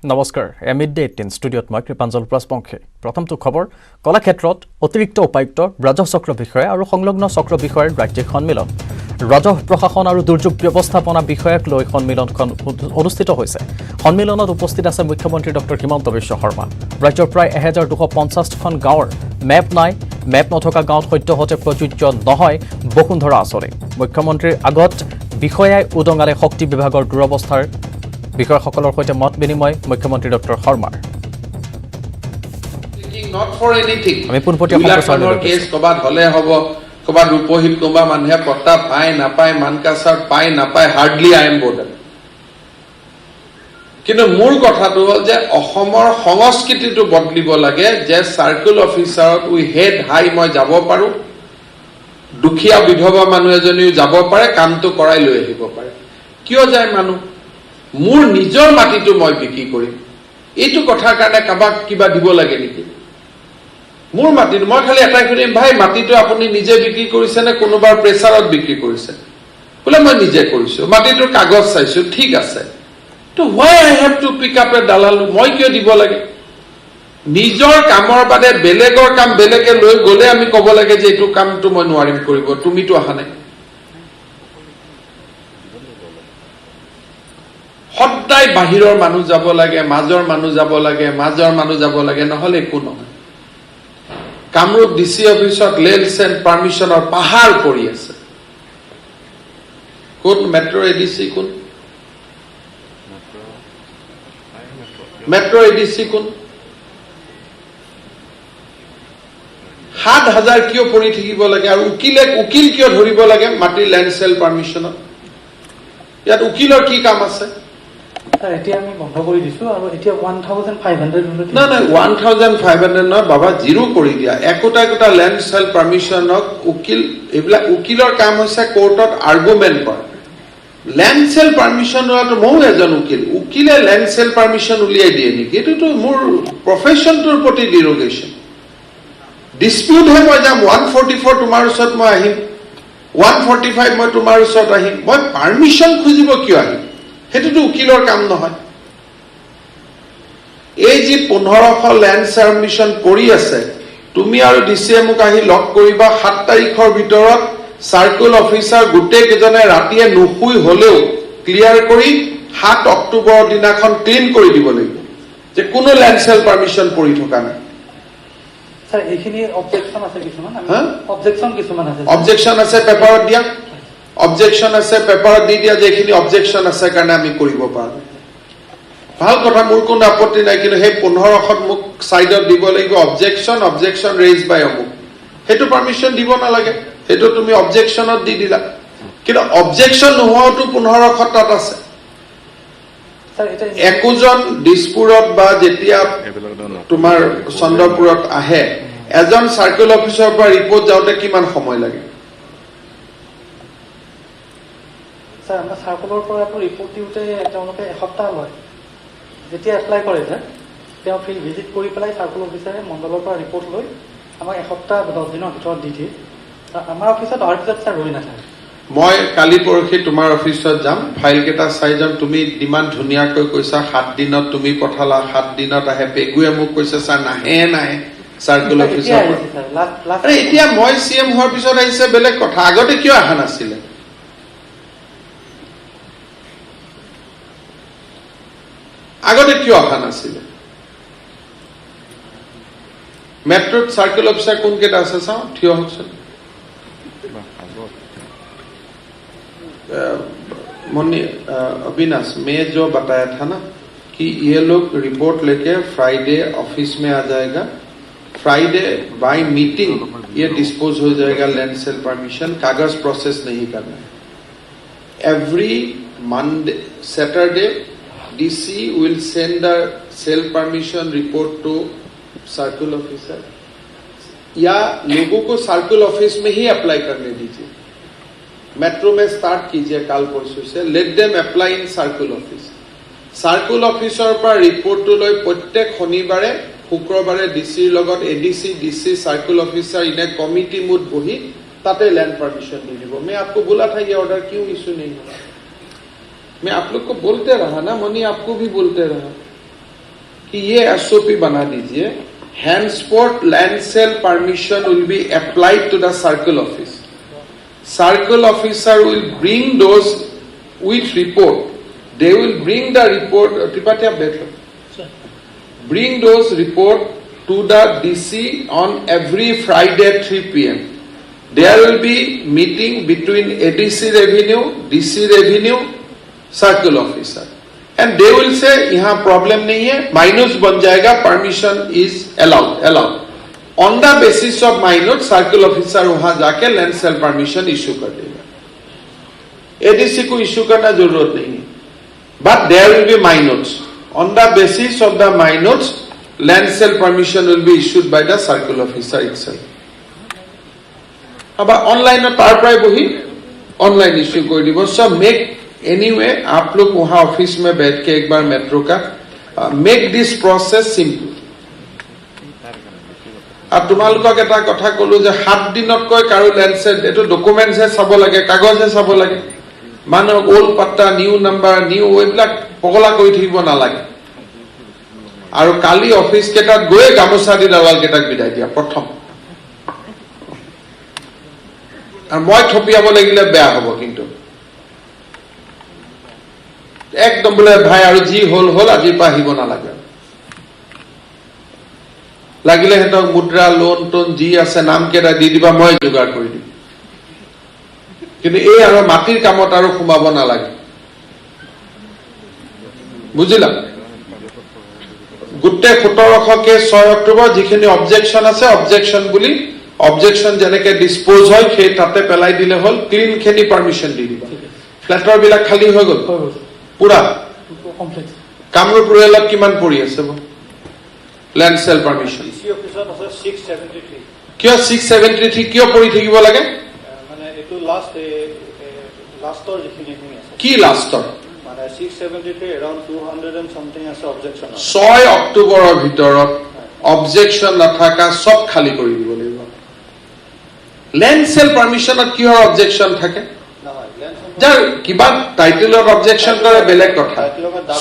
নমস্কাৰ মিডডে 18 ষ্টুডিঅ'ত মই কৃপাঞ্জল ৰাজবংশী প্ৰথমটো খবৰ কলাক্ষেত্ৰত অতিৰিক্ত উপায়ুক্ত ৰাজহ চক্ৰ বিষয়া আৰু সংলগ্ন চক্ৰ বিষয়ৰ ৰাজ্যিক সন্মিলন ৰাজহ প্ৰশাসন আৰু দুৰ্যোগ ব্যৱস্থাপনা বিষয়ক লৈ সন্মিলনখন অনুষ্ঠিত হৈছে সন্মিলনত উপস্থিত আছে মুখ্যমন্ত্ৰী ডক্টৰ হিমন্ত বিশ্ব শৰ্মা ৰাজ্যৰ প্ৰায় 1250খন গাঁৱৰ মেপ নাই মেপ নথকা গাঁৱত সত্যহতে প্ৰযোজ্য নহয় বসুন্ধৰা আঁচনি মুখ্যমন্ত্ৰীৰ আগত বিষয়াই উদঙালে শক্তি বিভাগৰ দুৰৱস্থাৰ বিষয়সকলৰ সৈতে মত বিনিময় মুখ্যমন্ত্ৰী ডক্টৰ শৰ্মাৰ not for anything আমি পুনপটীয়া সম্প্ৰচাৰৰ কেছ কবাত হলে হ'ব কবাত ৰূপহিত কোবা মানুহে পট্টা পায় নাপায় মানকাছাৰ পায় নাপায় হাৰ্ডলি আই এম বৰ্ডাৰ কিন্তু মূল কথাটো হ'ল যে অসমৰ সংস্কৃতিটো বদলিব লাগে যে সাৰ্কেল অফিচাৰত উই হেড হাই মই যাব পাৰো দুখীয়া বিধৱা মানুহ এজনীও যাব পাৰে কামটো কৰাই লৈ আহিব পাৰে কিয় যায় মানুহ মোৰ নিজৰ মাটিটো মই বিক্ৰী কৰিম এইটো কথাৰ কাৰণে কাবাক কিবা দিব লাগে নেকি মোৰ মাটিটো মই খালি এটাই কৰিম ভাই মাটিটো আপুনি নিজে বিক্ৰী কৰিছে নে কোনোবাৰ প্ৰেছাৰত বিক্ৰী কৰিছে বোলে মই নিজে কৰিছো মাটিটোৰ কাগজ চাইছো ঠিক আছে তো why I have to pick up a দালাল মই কিয় দিব লাগে নিজৰ কামৰ বাদে বেলেগৰ কাম বেলেগে লৈ গলে আমি ক'ব লাগে যে এইটো কামটো মই নোৱাৰিম কৰিব তুমিতো আহা নাই সদায় বাহিৰৰ মানুহ যাব লাগে মাজৰ মানুহ যাব লাগে নহলে একো নহয় কামৰূপ ডিসি অফিসত লেন্স এন্ড পাৰমিশনৰ পাহাৰ পৰি আছে কোন মেট্ৰো এডিসি কোন মেট্ৰো এডিসি কোন 7000 কিয় পৰি থাকিব লাগে আৰু উকিল কিয় ধৰিব লাগে মাটি লেন্স এন্ড পাৰমিশনত ইয়াত উকিলৰ কি কাম আছে এতিয়া আমি বন্ধ কৰি দিছো আৰু এতিয়া 1500 না 1500 নহয় বাবা জিৰো কৰি দিয়া একোটা লেন্ড সেল পাৰমিশনক উকিলৰ কাম হৈছে কোৰ্টত আৰ্গুমেন্ট কৰা লেন্ড সেল পাৰমিশন তো মও এজন উকিলে লেন্ড সেল পাৰমিশন উলিয়াই দিয়ে নেকি এটো মোৰ প্ৰফেশনটোৰ প্ৰতি ডিৰোগেশন ডিসপিউট হে মই যাম 144 তোমাৰ ওচৰত মই আহিম 145 মই তোমাৰ ওচৰত আহিম মই পাৰমিশন খুজিব কিয় আহিম হেতুটো উকিলৰ কাম নহয় এই যে 1500 লেন্ড পাৰমিশন পৰি আছে তুমি আৰু ডিসিএমক আহি লক কৰিবা 7 তাৰিখৰ ভিতৰত সাৰ্কেল অফিচাৰ গুটে কেজনে ৰাতিয়ে নুশুই হলেও ক্লিয়াৰ কৰি 7 অক্টোবৰ দিনাখন ক্লিন কৰি দিব লাগিব যে কোনো লেন্ড সেল পাৰমিশন পৰি থকা নাই স্যাৰ এইখিনি অবজেকশন আছে কিছুমান অবজেকশন আছে পেপাৰত দিয়া অবজেকশন আছে পেপাৰত দি দিয়া যে এইখিনি অবজেকশন আছে কাৰণে আমি কৰিব পাৰো ভাল কথা মোৰ কোনো আপত্তি নাই কিন্তু সেই 1500 মোক সাইডত দিব লাগিব অবজেকশন ৰেইজ বাই অমুক হেতু পারমিশন দিব না লাগে হেতু তুমি অবজেকশনত দি দিলা কিন্তু অবজেকশন নোহোৱাটো 1500 তাত আছে একোজন দিসপুৰত বা যেতিয়া তোমাৰ চন্দ্ৰপুৰত আহে এজন সাৰ্কেল অফিচাৰৰ পৰা ৰিপৰ্ট যাওঁতে কিমান সময় লাগে আমৰা সাৰ্কুলাৰ পৰা তো ৰিপোৰ্ট দিওতে তেওঁলোকে এসপ্তাহ লয় যেতিয়া এপ্লাই কৰে যে তেওঁ ফিল্ড ভিজিট কৰি পেলাই সাৰ্কুলাৰ অফিচাৰে মণ্ডলৰ পৰা ৰিপোৰ্ট লৈ আমাক এসপ্তাহ 10 দিনৰ ভিতৰত দি দিয়ে আমাৰ অফিচত অহাৰ পিছত স্যাৰ ৰৈ নাথাকে মই কালি পৰখি তোমাৰ অফিচত যাম ফাইল কেটা চাই যাম তুমি ডিমান্ড ধুনিয়াকৈ কৈছা 7 দিনত তুমি পঠালা 7 দিনত আহে পেগুৱে মোক কৈছে স্যাৰ নাহে সাৰ্কুল অফিচাৰ এতিয়া মই সিএম হোৱাৰ পিছত আহিছে বেলেগ কথা আগতে কিয় আহা নাছিলে আগতে কিয় অহা নাছিলে মেট্ৰোত সার্কেল অফিসার কোন কেটা আছে চাও থিয় হকচোন मुन्नी अविनाश मैं जो बताया था ना कि ये लोग रिपोर्ट लेके फ्राइडे ऑफिस में आ जाएगा फ्राइडे बाय मीटिंग ये डिस्पोज हो जाएगा लैंड सेल परमिशन कागज प्रोसेस नहीं करना है every Monday Saturday DC will send the sale permission report to circle officer या लोगों को सर्कल ऑफिस में ही अप्लाई करने दीजिए मेट्रो में स्टार्ट कीजिए काल परसों से let them apply in circle officer पर रिपोर्ट तो लय प्रत्येक शनिबारे शुक्रबारे डीसी लगत ADC DC circle officer in a committee मुड बही ताते लैंड परमिशन दे दीजिए मैं आपको बोला था ये ऑर्डर क्यों इशू नहीं हुआ मैं आप लोग को बोलते रहा ना मनी आपको भी बोलते रहा कि ये SOP बना दीजिए, henceforth land sale permission will be applied to the circle office. Circle officer will bring those with report. They will bring the report, bring those report to the DC on every Friday at 3 p.m. There will be meeting between ADC revenue, DC revenue, circle officer. And they will say, यहाँ problem नहीं है, minus बन जाएगा, permission is allowed. On the basis of minus, circle officer वहाँ जाके land sale permission issue कर देगा. ADC को issue करना जरूरत नहीं है. But there will be minus. On the basis of the minus, land sale permission will be issued by the circle officer itself. अब online तार प्राय बही online issue कर दिवो. So make anyway, आप लोग वहाँ ऑफिस में बैठ के एक बार मेट्रो का make this process simple. আর তোমালোকক এটা কথা কলো যে 7 দিনতকৈ কাৰো লেন্সেট এটো ডকুমেন্টস হে চাব লাগে, কাগজ হে চাব লাগে, মানুহক ওল পাত্তা, নিউ নাম্বাৰ, নিউ এইবিলাক পগলা কৰি থাকিব নালাগে। আৰু কালি অফিস কেটাত গৈ গামোচা দি দালাল কেটাক বিদায় দিয়া প্ৰথম। আৰু মই থপিয়াব লাগিলে বেয়া হ'ব, কিন্তু একদম বোলে ভাই আৰু যি হল আজিৰ পৰা আহিব নালাগে, লাগিলে হেতক মুদ্ৰা লোন টোন যি আছে নাম কেটা দি দিবা, মই যোগাৰ কৰি দিম, কিন্তু এই আৰু মাটিৰ কামত আৰু সোমাব নালাগে, বুজিলা? গোটেই 1700 কেছ 6 অক্টোবৰ যিখিনি অবজেকশন আছে, অবজেকশন বুলি অবজেকশন যেনেকে ডিসপোজ হয় সেই তাতে পেলাই দিলে হল, ক্লিন খিনি পারমিশন দি দিবা, ফ্ল্যাটৰ বিলাক খালি হৈ গল পুৰা কমপ্লিট। কামৰূপ ৰুৰেলত কিমান পৰি আছে ল্যান্ড সেল পাৰমিশন? ডিসি অফিসত আছে 673। কিয় 673 কিয় পৰি থাকিব লাগে? মানে এটো লাষ্টৰ যিখিনি আছে। কি লাষ্টৰ? মানে 673 around 200 and something আছে অবজেকশন। 6 অক্টোবৰৰ ভিতৰত অবজেকশন নাথাকা সব খালি কৰি দিব লাগিব। ল্যান্ড সেল পাৰমিশনত কিহৰ অবজেকশন থাকে? যাৰ কিবা টাইটেলত অবজেকশন কৰে বেলেগ কথা,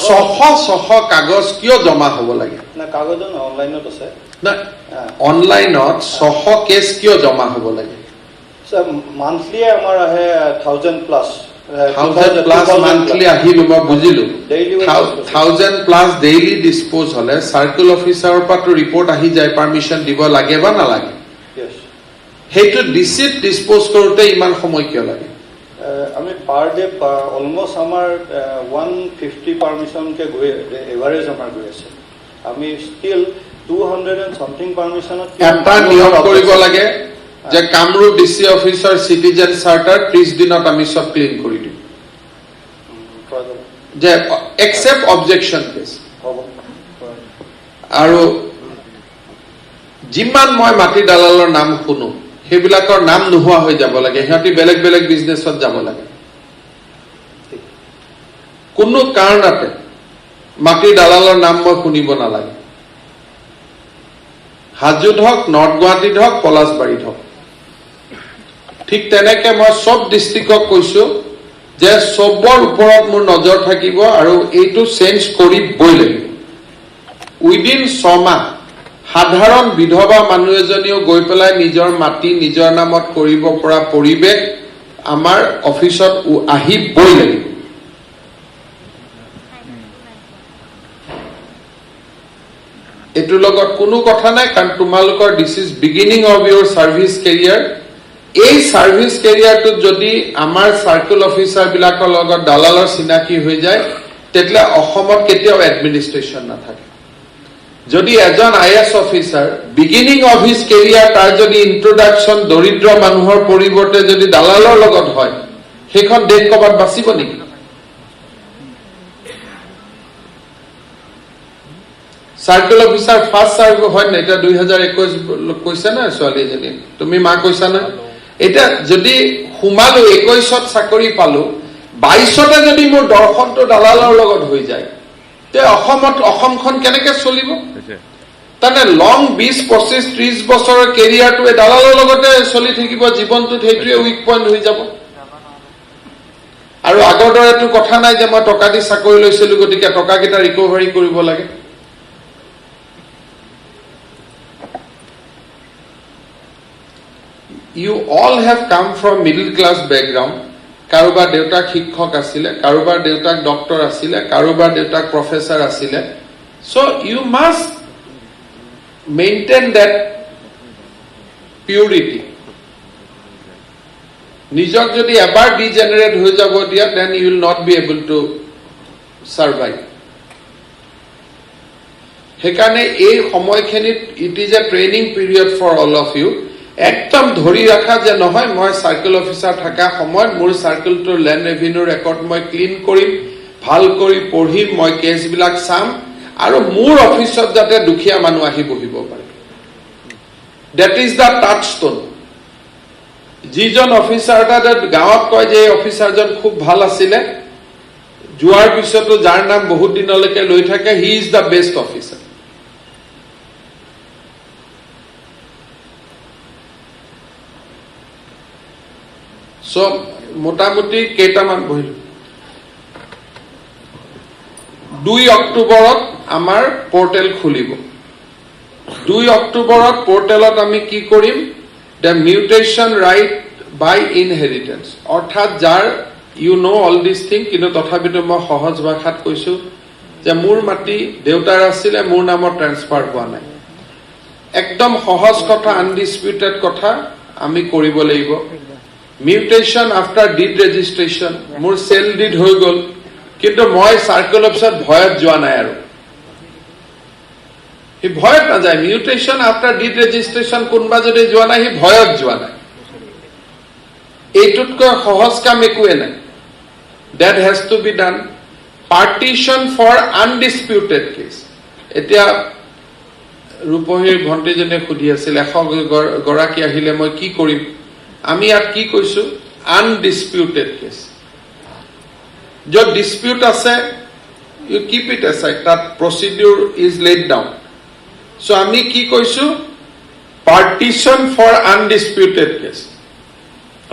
600 কাগজ কিয় জমা হ'ব লাগে? না কাগজ অনলাইনত আছে না, অনলাইনত 600 কেছ কিয় জমা হ'ব লাগে? স্যার মান্থলি আমাৰ আহে 1000 প্লাস। 1000 প্লাস মান্থলি আহিলো, মই বুজিলো। 1000 প্লাস ডেইলি ডিসপোজ হলে সার্কেল অফিসাৰৰ পৰা ৰিপৰ্ট আহি যায়, পাৰমিশন দিব লাগে বা নালাগে? সেইটো ডিসিট ডিসপোজ কৰোতে ইমান সময় কিয় লাগে? আমি পার ডে অলমোস্ট আমার 150 পারমিশন কে গৈ এভারেজ আমার গৈ আছে। আমি স্টিল 200 and something পারমিশনত এটা নিয়ম কৰিব লাগে যে Kamrup DC officer citizen charter 30 দিনত আমি সব ক্লিন কৰি দিম, যে এক্সেপ্ট অবজেকশন কেছ। আৰু যিমান মই মাটি দালালৰ নাম শুনো সেইবিলাকৰ নাম নোহোৱা হৈ যাব লাগে, সিহঁতি বেলেগ বেলেগ বিজনেছত যাব লাগে। কোনো কাৰণতে মাটি দালালৰ নাম মই শুনিব নালাগে, হাজোত হওক, নৰ্থ গুৱাহাটীত হওক, পলাশবাৰীত হওক। ঠিক তেনেকে মই সব ডিস্ট্ৰিক্টক কৈছো যে সবৰ ওপৰত মোৰ নজৰ থাকিব আৰু এইটো চেঞ্জ কৰিবই লাগিব। উইদিন 6 মাহ সাধাৰণ বিধৱা মানুহ এজনীও গৈ পেলাই নিজৰ মাটি নিজৰ নামত কৰিব পৰা পৰিৱেশ আমাৰ অফিচত আহিবই লাগিব। এটোৰ লগত কোনো কথা নাই, কাৰণ তোমালোকৰ this is beginning of Euro service career. এই সাৰ্ভিস কেৰিয়াৰটোত যদি আমাৰ সাৰ্কেল অফিচাৰ বিলাকৰ লগত দালালৰ চিনাকি হৈ যায়, তেতিয়ালে অসমত কেতিয়াও এডমিনিষ্ট্ৰেশ্যন নাথাকে। যদি এজন IAS officer beginning of his career তাৰ যদি ইন্ট্ৰোডাকশন দৰিদ্ৰ মানুহৰ পৰিৱৰ্তে যদি দালালৰ লগত হয়, সেইখন দেশ কবাত বাচিব নেকি? সাৰ্কেল অফিচাৰ ফাৰ্ষ্ট সাৰ্ভ হয় না, এটা 2021 কৈছে না ছোৱালী এজনী, তুমি মা কৈছা না? এটা যদি সোমালো 21ত চাকৰি পালো, 22তে যদি মোৰ দৰ্শনটো দালালৰ লগত হৈ যায়, তে অসমখন কেনেকে চলিব? তানে লং 20-25-30 বছৰৰ কেৰিয়াৰটো দালালৰ লগতে চলি থাকিব, জীৱনটোত সেইটোৱে উইক পইণ্ট হৈ যাব। আৰু আগৰ দৰেটো কথা নাই যে মই টকা দি চাকৰি লৈছিলো গতিকে টকাকেইটা ৰিকভাৰী কৰিব লাগে। you all have come from middle class background. কাৰোবাৰ দেউতাক শিক্ষক আছিলে, কাৰোবাৰ দেউতাক ডক্টৰ আছিলে, কাৰোবাৰ দেউতাক প্ৰফেসৰ আছিলে. So you must maintain that purity. নিজক যদি এবাৰ ডিজেনাৰেট হৈ যাব দিয়া, then you will not be able to survive. সেইকাৰণে এই সময়খিনিত it is a training period for all of you. একদম ধৰি ৰাখা যে নহয় মই সাৰ্কেল অফিচাৰ থাকা সময়ত মোৰ সাৰ্কেলটো ল্যান্ড ৰেভিনিউ ৰেকৰ্ড মই ক্লিন কৰিম, ভাল কৰি পঢ়িম, মই কেছবিলাক চাম আৰু মোৰ অফিচত যাতে দুখীয়া মানুহ আহি বহিব পাৰে. That is the touchstone. যিজন অফিচাৰ এটা গাঁৱত কয় যে এই অফিচাৰজন খুব ভাল আছিলে, যোৱাৰ পিছতো যাৰ নাম বহুত দিনলৈকে লৈ থাকে, he is the best officer. So, মোটামুটি কেইটামান বহিল 2 অক্টোবৰত আমাৰ পোৰ্টেল খুলিব. 2 অক্টোবৰত পোৰ্টেলত আমি কি কৰিম? The mutation right by inheritance. অৰ্থাৎ যাৰ you know all these things, কিন্তু তথাপিতো মই সহজ ভাষাত কৈছো যে মোৰ মাটি দেউতাৰ আছিলে, মোৰ নামত ট্ৰান্সফাৰ হোৱা নাই. একদম সহজ কথা, আনডিসপিউটেড কথা আমি কৰিব লাগিব. মিউটেশন আফটাৰ ডিড ৰেজিষ্ট্ৰেশ্যন, মোৰ সেল ডিড হৈ গল, কিন্তু মই সাৰ্কেল অফিচত ভয়ত যোৱা নাই আৰু সি ভয়ত নাযায়. মিউটেশন আফটাৰ ডিড ৰেজিষ্ট্ৰেশ্যন কোনোবা যদি যোৱা নাই, সি ভয়ত যোৱা নাই. এইটোতকৈ সহজ কাম একোৱে নাই. That has to be done. Partition for undisputed case. এতিয়া ৰূপহীৰ ভণ্টিজনীয়ে সুধি আছিল 100 গৰাকী আহিলে মই কি কৰিম? আমি ইয়াত কি কৈছো? Undisputed case. য'ত ডিসপিউট আছে, ইউ কিপ ইট এসাইড, তাত procedure is laid down. So আমি কি কৈছো? Partition for undisputed case.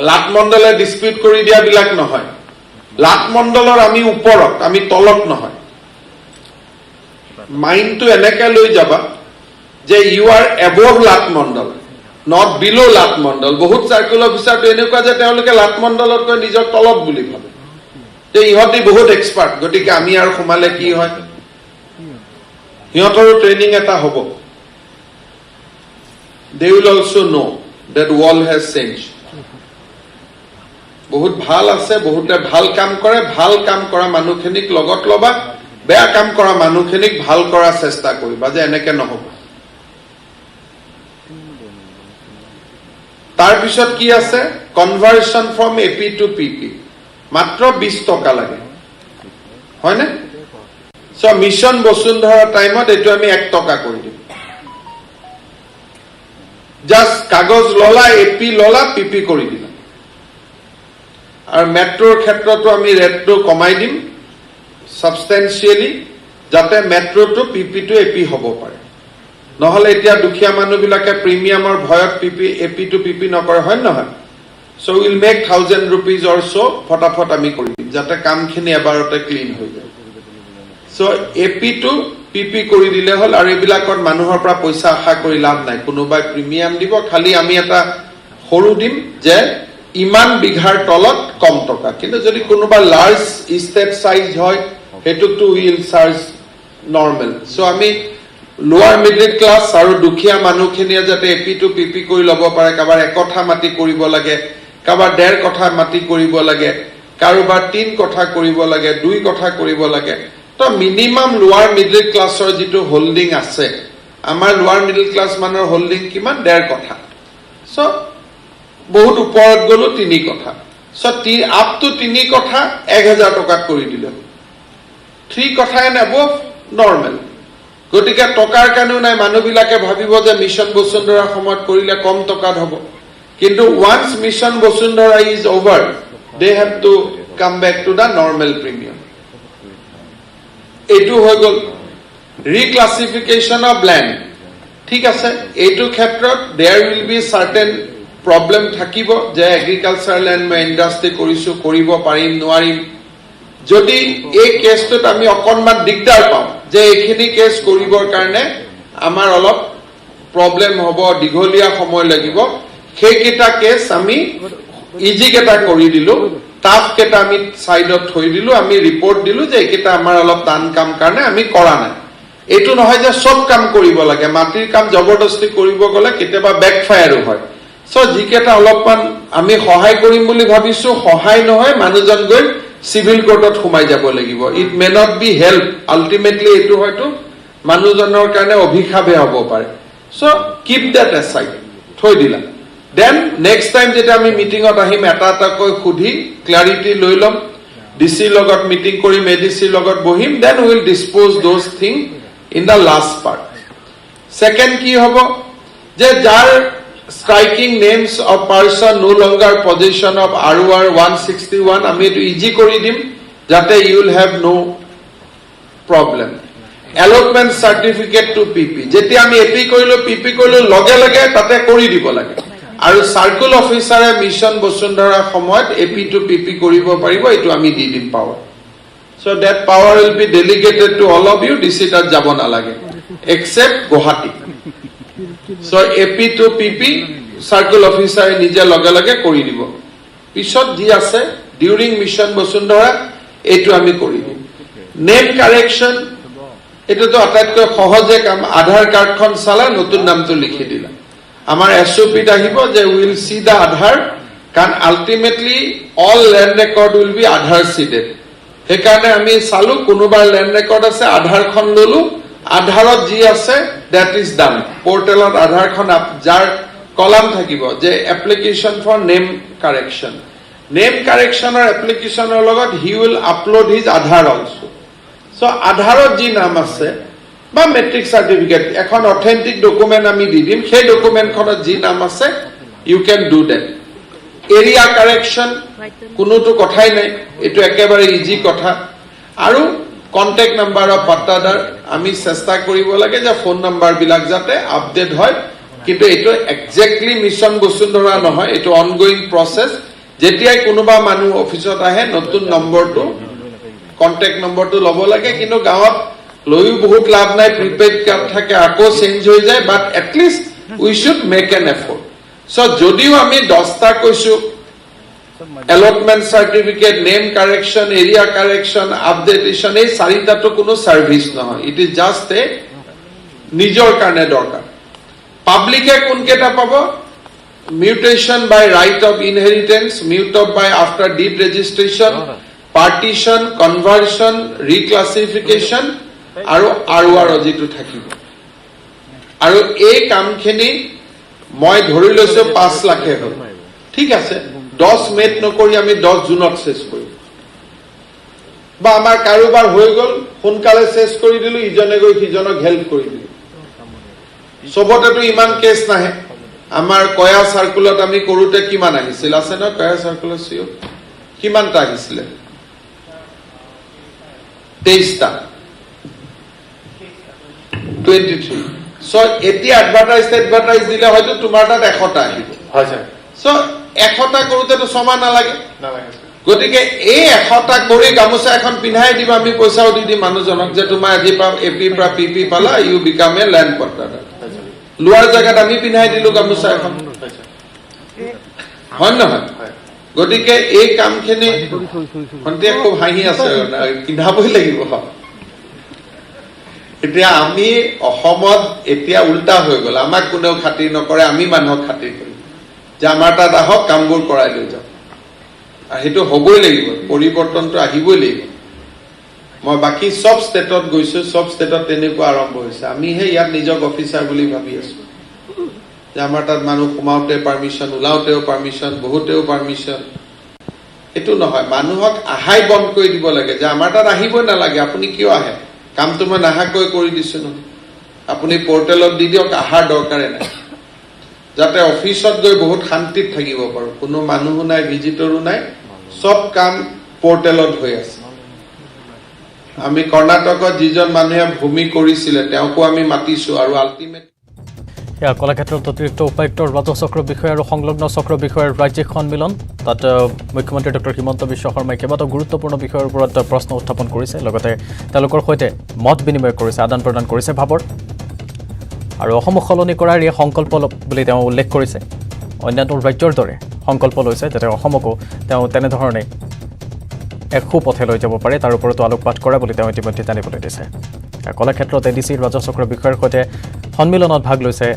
লাটমণ্ডলে dispute কৰি দিয়া বিলাক নহয়. লাটমণ্ডলৰ আমি ওপৰত, আমি তলত নহয়. মাইণ্ডটো এনেকে লৈ যাবা যে ইউ আৰ এবভ লাটমণ্ডল, not below লাটমণ্ডল. বহুত সাৰ্কেল অফিচাৰটো এনেকুৱা যে তেওঁলোকে লাটমণ্ডলতকৈ নিজৰ তলত বুলি ভাবে যে ইহঁতি বহুত এক্সপাৰ্ট, গতিকে আমি আৰু সোমালে কি হয়, সিহঁতৰো ট্ৰেইনিং এটা হ'ব. They will also know that world has changed. বহুত ভাল আছে, বহুতে ভাল কাম কৰে. ভাল কাম কৰা মানুহখিনিক লগত লবা, বেয়া কাম কৰা মানুহখিনিক ভাল কৰাৰ চেষ্টা কৰিবা যে এনেকে নহব. তাৰপিছত কি আছে? কনভাৰ্সন ফ্ৰম এপি টু পিপি. মাত্ৰ 20 টকা লাগে, হয়নে? সো মিশন বসুন্ধৰা টাইমত এইটো আমি 1 টকা কৰি দিম. জাস্ট কাগজ ললা, এপি ললা, পিপি কৰি দিলা. আৰু মেট্ৰোৰ ক্ষেত্ৰতো আমি ৰেটটো কমাই দিম সাবস্টেন্সিয়েলি, যাতে মেট্ৰোটো পিপিটো এপি হ'ব পাৰে. নহলে এতিয়া দুখীয়া মানুহবিলাকে প্ৰিমিয়ামৰ ভয়ত এপি টু পিপি নকৰে, হয় নহয়? So will make 1000 rupees or so, ফটাফট আমি কৰি দিম যাতে কামখিনি এবাৰতে ক্লিন হৈ যায়. সো এপি টু পিপি কৰি দিলে হ'ল. আৰু এইবিলাকত মানুহৰ পৰা পইচা আশা কৰি লাভ নাই. কোনোবাই প্ৰিমিয়াম দিব, খালি আমি এটা সৰু দিম যে ইমান বিঘাৰ তলত কম টকা. কিন্তু যদি কোনোবা লাৰ্জ ইষ্টেট সাইজ হয়, হেতুটো উইল চাৰ্জ নৰ্মেল. সো আমি লোৱাৰ মিডল ক্লাছ আৰু দুখীয়া মানুহখিনিয়ে যাতে এপি টু পিপি কৰি ল'ব পাৰে. কাৰোবাৰ 1 কঠা মাটি কৰিব লাগে, কাৰোবাৰ 1.5 কঠা মাটি কৰিব লাগে, কাৰোবাৰ 3 কঠা কৰিব লাগে, 2 কঠা কৰিব লাগে. তো মিনিমাম লোৱাৰ মিডল ক্লাছৰ যিটো হোল্ডিং আছে, আমাৰ লোৱাৰ মিডল ক্লাছ মানুহৰ হোল্ডিং কিমান? 1.5 কঠা. সো বহুত ওপৰত গলো 3 কঠা. সো আপ টু 3 কঠা 1000 টকাত কৰি দিলে. 3 কঠা এণ্ড এবভ নৰ্মেল. গতিকে টকাৰ কাৰণেও নাই. মানুহবিলাকে ভাবিব যে মিশন বসুন্ধৰাৰ সময়ত কৰিলে কম টকাত হ'ব, কিন্তু once mission Basundhara is over, they have to come back to the normal premium. এইটো হৈ গল ৰিক্লাছিফিকেশ্যন অফ ল্যান্ড. ঠিক আছে, এইটো ক্ষেত্ৰত there will be certain problem থাকিব যে এগ্ৰিকালচাৰ ল্যান্ড মই ইণ্ডাষ্ট্ৰি কৰিছো, কৰিব পাৰিম নোৱাৰিম. যদি এই কেছটোত আমি অকণমান দিগদাৰ পাওঁ যে এইখিনি কেছ কৰিবৰ কাৰণে আমাৰ অলপ প্ৰব্লেম হ'ব, দীঘলীয়া সময় লাগিব, সেইকেইটা কেছ আমি ইজি কেইটা কৰি দিলো, টাফ কেইটা আমি সাইডত থৈ দিলো, আমি ৰিপৰ্ট দিলো যে এইকেইটা আমাৰ অলপ টান কাম কাৰণে আমি কৰা নাই। এইটো নহয় যে সব কাম কৰিব লাগে, মাটিৰ কাম জবৰদস্তি কৰিব গলে কেতিয়াবা বেকফায়াৰো হয়। সো যিকেইটা অলপমান আমি সহায় কৰিম বুলি ভাবিছো, সহায় নহয়, মানুহজন গৈ সিভিল কোৰ্টত সোমাই যাব লাগিব। It may not be help, ultimately এইটো হয়তো মানুহজনৰ কাৰণে অভিশাপে হ'ব পাৰে। সো কিপ দ্যাট এসাইড, থৈ দিলা। দেন নেক্সট টাইম যেতিয়া আমি মিটিঙত আহিম, এটা এটাকৈ সুধি ক্লাৰিটি লৈ ল'ম, ডিচিৰ লগত মিটিং কৰিম, এডিচিৰ লগত বহিম, then will dispose those thing in the last part. Second কি হ'ব যে যাৰ striking names of person no longer possession of ROR 161 আমি এটো ইজি কৰি দিম যাতে you will have no problem. Allotment certificate to PP, যেতিয়া আমি এপি কৰিলো পিপি কৰিলো লগে লগে তাতে কৰি দিব লাগে, আৰু সাৰ্কেল অফিসাৰে মিশন বসুন্ধৰা সময়ত এপি টু পিপি কৰিব পাৰিব, এটো আমি দি দিম power. So that power will be delegated to all of you, DC তাত যাব নালাগে except Guwahati. So AP to PP circle অফিসাৰে নিজে লগে লগে কৰি দিব। পিছত যি আছে ডিউৰিং মিশন বসুন্ধৰা এইটো আমি কৰি দিম। নেম কাৰেকশন এটো তো আটাইতকৈ সহজে কাম, আধাৰ কাৰ্ডখন চালা নতুন নামটো লিখি দিলা। আমাৰ এসওপিত আহিব যে উইল সি দা আধাৰ, কাৰণ ultimately all land record will be Aadhaar seeded. সেইকাৰণে আমি চালু কোনোবাৰ ল্যান্ড ৰেকৰ্ড আছে, আধাৰখন ললো, আধাৰত যি আছে দ্যাট ইজ ডান। পোৰ্টেলত আধাৰখন যাৰ কলাম থাকিব যে application for name correction, name কাৰেকশনৰ এপ্লিকেশনৰ লগত he will upload his Aadhaar also. So আধাৰত যি নাম আছে বা মেট্ৰিক সার্টিফিকেট, এখন অথেন্টিক ডকুমেন্ট আমি দি দিম, সেই ডকুমেন্টখনত যি নাম আছে you can do that. Area correction কোনোটো কথাই নাই, এটো একেবাৰে ইজি কথা। আৰু কন্টেক্ট নাম্বাৰ অফ পাট্টাদাৰ আমি চেষ্টা কৰিব লাগে যে ফোন নাম্বাৰ বিলাক যাতে আপডেট হয়, কিন্তু এটো এক্স্যাক্টলি মিশন বসুন্ধৰা নহয়, এটো অনগোয়িং প্ৰসেস। যেতিয়াই কোনোবা মানুহ অফিসত আহে নতুন নম্বৰটো কন্টেক্ট নম্বৰটো ল'ব লাগে, কিন্তু গাঁৱত লৈও বহুত লাভ নাই, প্রিপেড কার্ড থাকে আকৌ চেঞ্জ হৈ যায়, but at least we should make an effort. So যদিও আমি 10টা কৈছো, allotment certificate, name correction, area correction, updatation, এই 4টাটো কোনো সার্ভিস নহয়, ইট ইজ জাস্ট এ নিজৰ কাৰণে দৰকাৰ। পাব্লিকে কোন কেটা পাব? Mutation by right of inheritance, mute of by after deed registration, partition, conversion, reclassification আৰু ROR যিটো থাকিব। আৰু এই কামখিনি মই ধৰি লৈছো 5 লাখে হ'ল, ঠিক আছে, 10 মেত নকৰি আমি 10 জুনত শেষ কৰিম, বা আমাৰ কাৰোবাৰ হৈ গল সোনকালে শেষ কৰি দিলো, ইজনে গৈ সিজনক হেল্প কৰি দিলো। সবতেতো ইমান কেছ নাহে। আমাৰ কয়া সাৰ্কুলত আমি কৰোতে কিমান আহিছিল আছে ন? কয়া সাৰ্কুলত সিও কিমানটা আহিছিল? 23টা, 23। সো এতিয়া এডভাৰটাইজ দিলে হয়তো তোমাৰ তাত 100টা আহিব। হয় স্যাৰ। সো 100টা কৰোতেতো ছমাহ নালাগে। গতিকে এই 100টা কৰি গামোচা এখন পিন্ধাই দিব, আমি পইচাও দি দিম মানুহজনক যে তোমাৰ আজি এপি পৰা পিপি পালা, ইউ বিকাম এ ল্যান্ড পট্টাদাৰ। লোৱাৰ জায়গাত আমি পিন্ধাই দিলো গামোচা এখন, হয় নহয়? গতিকে এই কামখিনি ভণ্টিয়ে খুব হাঁহি আছে, পিন্ধাবই লাগিব। এতিয়া আমি অসমত এতিয়া উল্টা হৈ গল, আমাক কোনেও খাতিৰ নকৰে, আমি মানুহক খাতিৰ কৰিম যে আমাৰ তাত আহক কামবোৰ কৰাই লৈ যাওক। আৰু সেইটো হ'বই লাগিব, পৰিৱৰ্তনটো আহিবই লাগিব। মই বাকি সব ষ্টেটত গৈছো, সব ষ্টেটত তেনেকুৱা আৰম্ভ হৈছে। আমিহে ইয়াত নিজক অফিচাৰ বুলি ভাবি আছো যে আমাৰ তাত মানুহ সোমাওতে পাৰ্মিশন, ওলাওতেও পাৰ্মিশন, বহুতেও পাৰ্মিশন। এইটো নহয়, মানুহক আহাই বন্ধ কৰি দিব লাগে যে আমাৰ তাত আহিবই নালাগে, আপুনি কিয় আহে? কামটো মই নাহাকৈ কৰি দিছো নহয়, আপুনি পৰ্টেলত দি দিয়ক, আহাৰ দৰকাৰে নাই, যাতে অফিসত গৈ বহুত শান্তিত থাকিব পাৰো, কোনো মানুহো নাই, ভিজিটৰো নাই, সব কাম পৰ্টেলত হৈ আছে। আমি কৰ্ণাটকত যিজন মানুহে ভূমি কৰিছিলে তেওঁকো আমি মাতিছো, আৰু আল্টিমেট কলাক্ষেত্ৰত অতিৰিক্ত উপায়ুক্ত ৰাজহ চক্ৰ বিষয়া আৰু সংলগ্ন চক্ৰ বিষয়াৰ ৰাজ্যিক সন্মিলন। তাত মুখ্যমন্ত্ৰী ডক্টৰ হিমন্ত বিশ্ব শৰ্মাই কেইবাটাও গুৰুত্বপূৰ্ণ বিষয়ৰ ওপৰত প্ৰশ্ন উত্থাপন কৰিছে, লগতে তেওঁলোকৰ সৈতে মত বিনিময় কৰিছে, আদান প্ৰদান কৰিছে ভাৱৰ। আৰু অসমক সলনি কৰাৰ এই সংকল্প বুলি তেওঁ উল্লেখ কৰিছে। অন্যান্য ৰাজ্যৰ দৰে সংকল্প লৈছে যাতে অসমকো তেওঁ তেনেধৰণে এক সুপথে লৈ যাব পাৰে তাৰ ওপৰতো আলোকপাত কৰে বুলি তেওঁ ইতিমধ্যে জানিবলৈ দিছে কলাক্ষেত্ৰত এডিচিৰ ৰাজহ চক্ৰ বিষয়াৰ সৈতে সন্মিলনত ভাগ লৈছে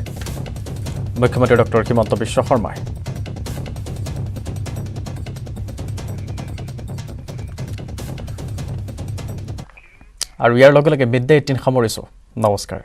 মুখ্যমন্ত্ৰী ডক্টৰ হিমন্ত বিশ্ব শৰ্মাই আৰু ইয়াৰ লগে লগে মিড ডে 18 সামৰিছোঁ নমস্কাৰ